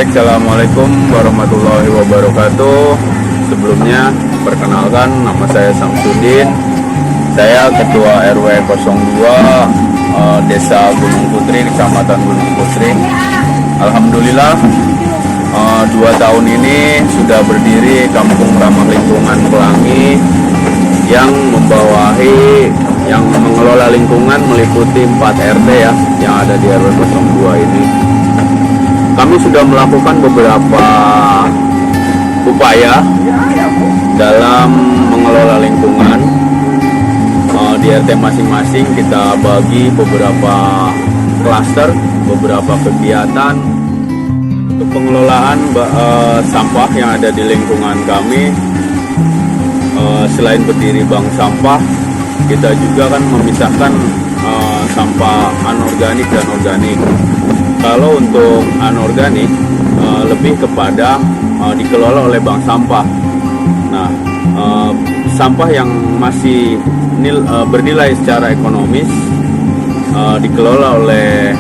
Baik, Assalamualaikum warahmatullahi wabarakatuh. Sebelumnya, perkenalkan nama saya Samsudin. Saya Ketua RW 02 Desa Gunung Putri, Kecamatan Gunung Putri. Alhamdulillah, 2 tahun ini sudah berdiri Kampung Ramah Lingkungan Pelangi yang mengelola lingkungan meliputi 4 RT ya, yang ada di RW 02 ini. Kami sudah melakukan beberapa upaya dalam mengelola lingkungan. Di RT masing-masing kita bagi beberapa klaster, beberapa kegiatan untuk pengelolaan sampah yang ada di lingkungan kami. Selain berdiri bank sampah, kita juga kan memisahkan sampah anorganik dan organik. Kalau untuk anorganik lebih kepada dikelola oleh bank sampah. Nah, sampah yang masih bernilai secara ekonomis dikelola oleh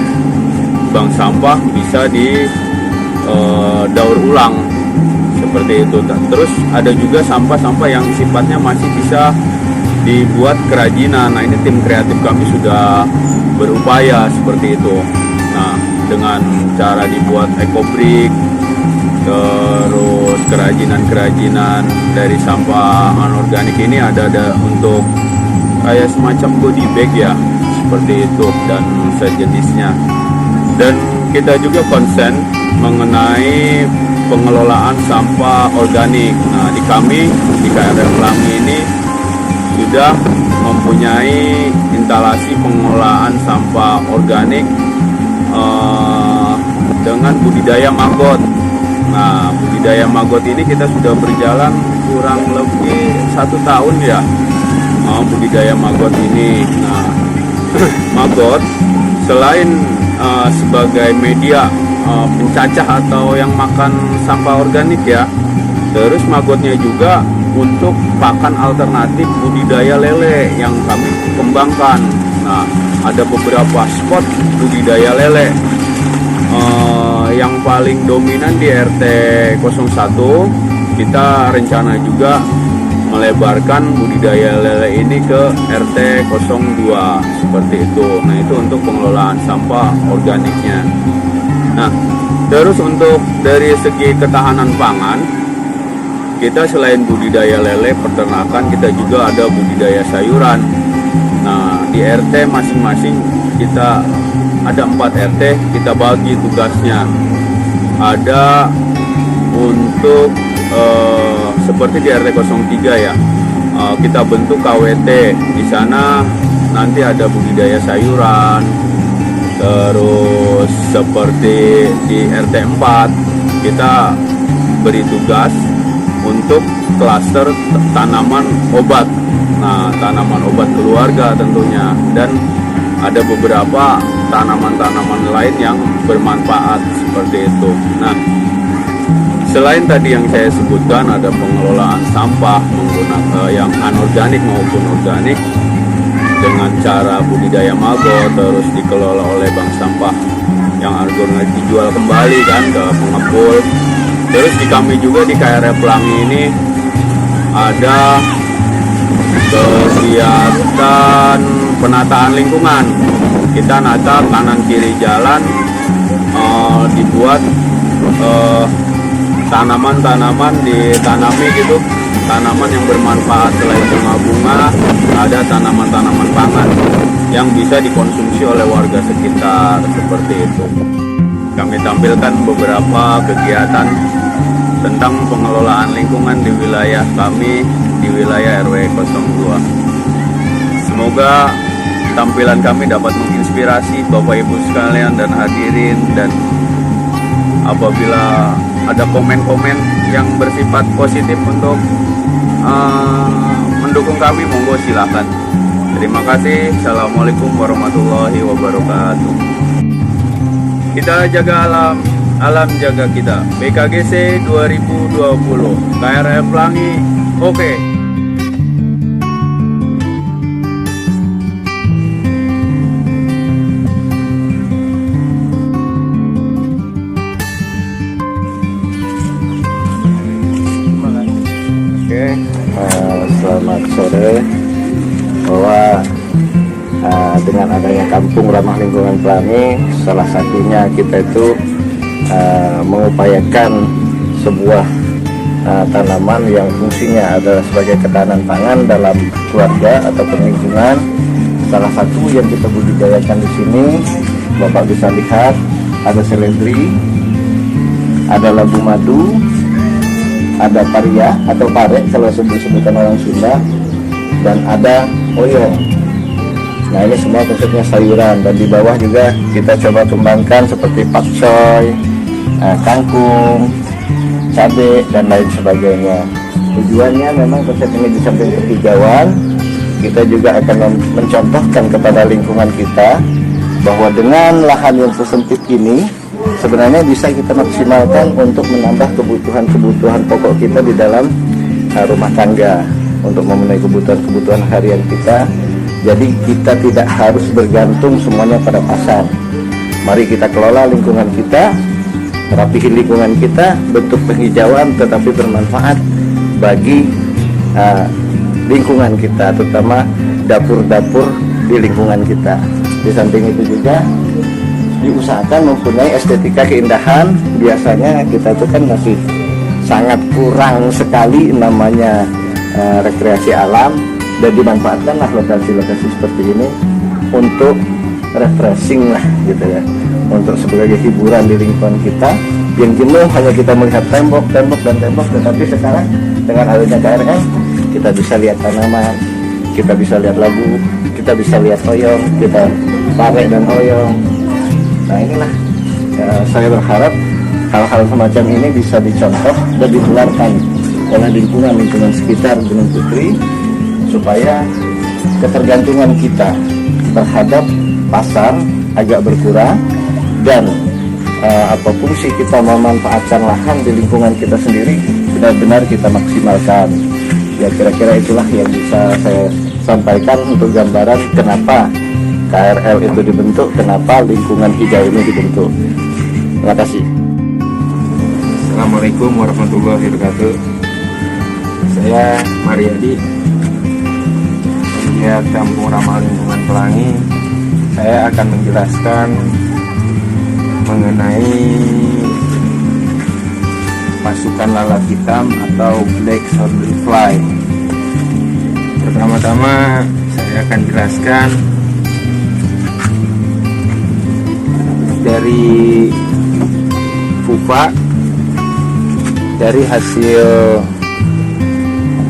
bank sampah bisa didaur ulang seperti itu. Terus ada juga sampah-sampah yang sifatnya masih bisa dibuat kerajinan. Nah, ini tim kreatif kami sudah berupaya seperti itu. Nah, dengan cara dibuat ekobrik, terus kerajinan-kerajinan dari sampah anorganik ini ada untuk kayak semacam body bag ya, seperti itu dan sejenisnya. Dan kita juga konsen mengenai pengelolaan sampah organik. Nah, di kami di KRL Pelangi ini sudah mempunyai instalasi pengelolaan sampah organik dengan budidaya maggot. Nah, budidaya maggot ini kita sudah berjalan kurang lebih 1 tahun ya, budidaya maggot ini. Nah, maggot selain sebagai media pencacah atau yang makan sampah organik ya, terus maggotnya juga untuk pakan alternatif budidaya lele yang kami kembangkan. Nah, ada beberapa spot budidaya lele. Yang paling dominan di RT 01, kita rencana juga melebarkan budidaya lele ini ke RT 02 seperti itu. Nah, itu untuk pengelolaan sampah organiknya. Nah, terus untuk dari segi ketahanan pangan, kita selain budidaya lele peternakan, kita juga ada budidaya sayuran. Nah, di RT masing-masing kita ada 4 RT, kita bagi tugasnya. Ada untuk seperti di RT 03 ya, kita bentuk KWT. Di sana nanti ada budidaya sayuran. Terus seperti di RT 4 kita beri tugas untuk klaster tanaman obat. Nah, tanaman obat keluarga tentunya, dan ada beberapa tanaman-tanaman lain yang bermanfaat seperti itu. Nah, selain tadi yang saya sebutkan, ada pengelolaan sampah menggunakan yang anorganik maupun organik dengan cara budidaya maggot, terus dikelola oleh bank sampah yang organik dijual kembali kan ke pengepul. Terus di kami juga di KRL Pelangi ini ada kegiatan penataan lingkungan. Kita nata kanan kiri jalan, dibuat tanaman-tanaman ditanami gitu, tanaman yang bermanfaat. Selain bunga-bunga, ada tanaman-tanaman pangan yang bisa dikonsumsi oleh warga sekitar seperti itu. Kami tampilkan beberapa kegiatan tentang pengelolaan lingkungan di wilayah kami, di wilayah RW 02. Semoga tampilan kami dapat menginspirasi Bapak Ibu sekalian dan hadirin, dan apabila ada komen-komen yang bersifat positif untuk mendukung kami, monggo silakan. Terima kasih. Assalamualaikum warahmatullahi wabarakatuh. Kita jaga alam, alam jaga kita. BKGC 2020 KRL Pelangi. Oke. selamat sore. Bahwa dengan adanya kampung ramah lingkungan pelangi, salah satunya kita itu mengupayakan sebuah tanaman yang fungsinya adalah sebagai ketahanan pangan dalam keluarga atau lingkungan. Salah satu yang kita budidayakan di sini, Bapak bisa lihat, ada seledri, ada labu madu, ada paria atau pare kalau sebutan orang Sunda, dan ada oyong. Nah, ini semua khususnya sayuran, dan di bawah juga kita coba kembangkan seperti pakcoy, kangkung, cabai, dan lain sebagainya. Tujuannya memang konsep ini di samping penghijauan, kita juga akan mencontohkan kepada lingkungan kita bahwa dengan lahan yang sesempit ini sebenarnya bisa kita maksimalkan untuk menambah kebutuhan pokok kita di dalam rumah tangga, untuk memenuhi kebutuhan harian kita. Jadi kita tidak harus bergantung semuanya pada pasar. Mari kita kelola lingkungan kita, rapihin lingkungan kita, bentuk penghijauan tetapi bermanfaat bagi lingkungan kita, terutama dapur-dapur di lingkungan kita. Di samping itu juga diusahakan mempunyai estetika keindahan. Biasanya kita itu kan masih sangat kurang sekali namanya rekreasi alam, dan dimanfaatkanlah lokasi-lokasi seperti ini untuk refreshing lah gitu ya, untuk sebagai hiburan di lingkungan kita. Yang jenuh hanya kita melihat tembok, tetapi sekarang dengan adanya KRL kita bisa lihat tanaman, kita bisa lihat labu, kita bisa lihat oyong, kita pare dan oyong. Nah inilah saya berharap hal-hal semacam ini bisa dicontoh dan ditularkan oleh lingkungan sekitar Gunung Putri, supaya ketergantungan kita terhadap pasar agak berkurang, dan fungsi kita memanfaatkan lahan di lingkungan kita sendiri benar-benar kita maksimalkan. Ya kira-kira itulah yang bisa saya sampaikan untuk gambaran kenapa KRL itu dibentuk, kenapa lingkungan hijau ini dibentuk. Terima kasih. Assalamualaikum warahmatullahi wabarakatuh. Saya Mariadi, pegiat Kampung Ramah Lingkungan Pelangi. Saya akan menjelaskan mengenai pasukan lalat hitam atau black shoulder fly. Pertama-tama saya akan jelaskan dari pupa, dari hasil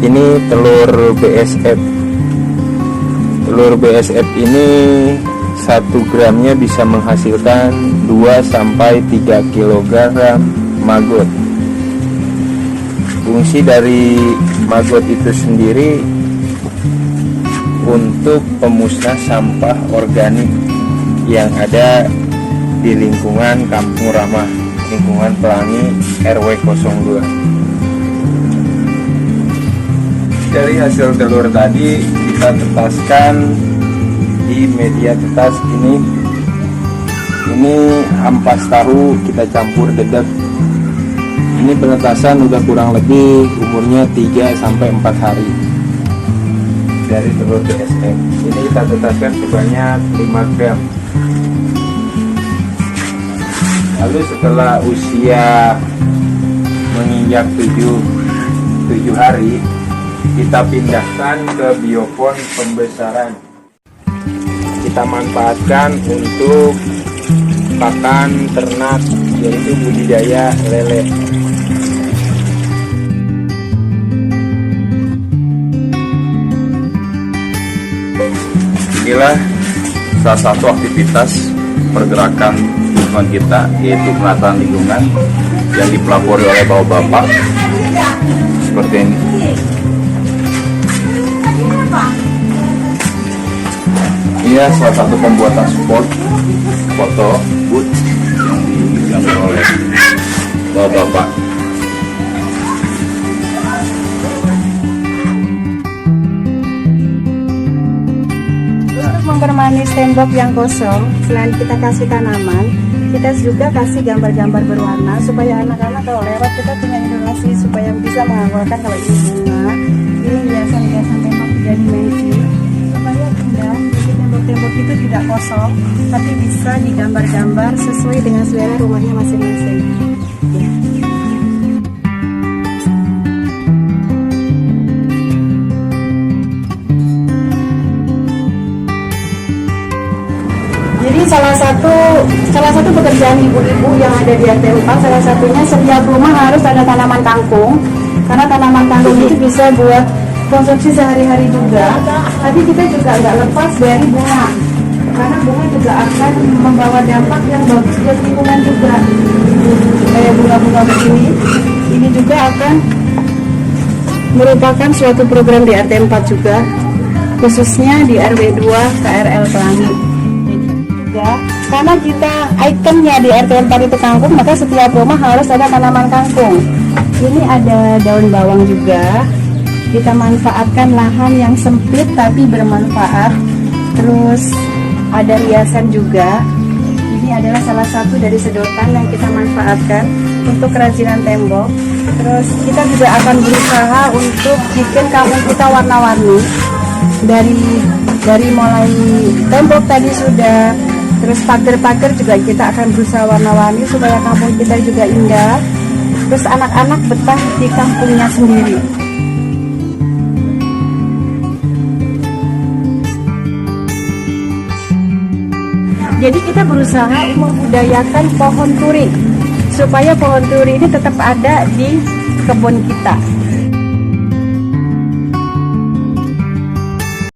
ini telur BSF. Telur BSF ini 1 gramnya bisa menghasilkan 2-3 kg maggot. Fungsi dari maggot itu sendiri untuk pemusnah sampah organik yang ada di lingkungan Kampung Ramah Lingkungan Pelangi RW 02. Dari hasil telur tadi kita tetaskan di media tetas ini ampas tahu kita campur dedek. Ini penetasan udah kurang lebih umurnya 3-4 hari dari telur BSF. Ini kita tetaskan sebanyak 5 gram. Lalu setelah usia menginjak 7 hari, kita pindahkan ke biopon pembesaran. Kita manfaatkan untuk pakan ternak, yaitu budidaya lele. Inilah salah satu aktivitas pergerakan lingkungan kita, yaitu penataan lingkungan yang dipelopori oleh bapak-bapak seperti ini. Ini salah satu pembuatan spot foto booth yang digambar oleh bapak-bapak. Untuk mempermanis tembok yang kosong, selain kita kasih tanaman, kita juga kasih gambar-gambar berwarna supaya anak-anak kalau lewat kita punya informasi supaya bisa menghafalkan kalau ini bunga, ini hiasan tembok ada dimensi supaya indah. Jadi tembok-tembok itu tidak kosong, tapi bisa digambar-gambar sesuai dengan selera rumahnya masing-masing. Ya. Jadi salah satu pekerjaan ibu-ibu yang ada di RT 4, salah satunya setiap rumah harus ada tanaman kangkung, karena tanaman kangkung itu bisa buat konsumsi sehari-hari juga. Tapi kita juga nggak lepas dari bunga, karena bunga juga akan membawa dampak yang bagus buat lingkungan juga. Kayak bunga-bunga begini, ini juga akan merupakan suatu program di RT 4 juga, khususnya di RW 2 KRL Pelangi. Karena kita ikonnya di RT 4 itu kangkung, maka setiap rumah harus ada tanaman kangkung. Ini ada daun bawang juga. Kita manfaatkan lahan yang sempit tapi bermanfaat. Terus ada riasan juga. Ini adalah salah satu dari sedotan yang kita manfaatkan untuk kerajinan tembok. Terus kita juga akan berusaha untuk bikin kampung kita warna-warni. Dari mulai tembok tadi sudah, terus pagar-pagar juga kita akan berusaha warna-warni supaya kampung kita juga indah. Terus anak-anak betah di kampungnya sendiri. Jadi kita berusaha membudayakan pohon turi supaya pohon turi ini tetap ada di kebun kita.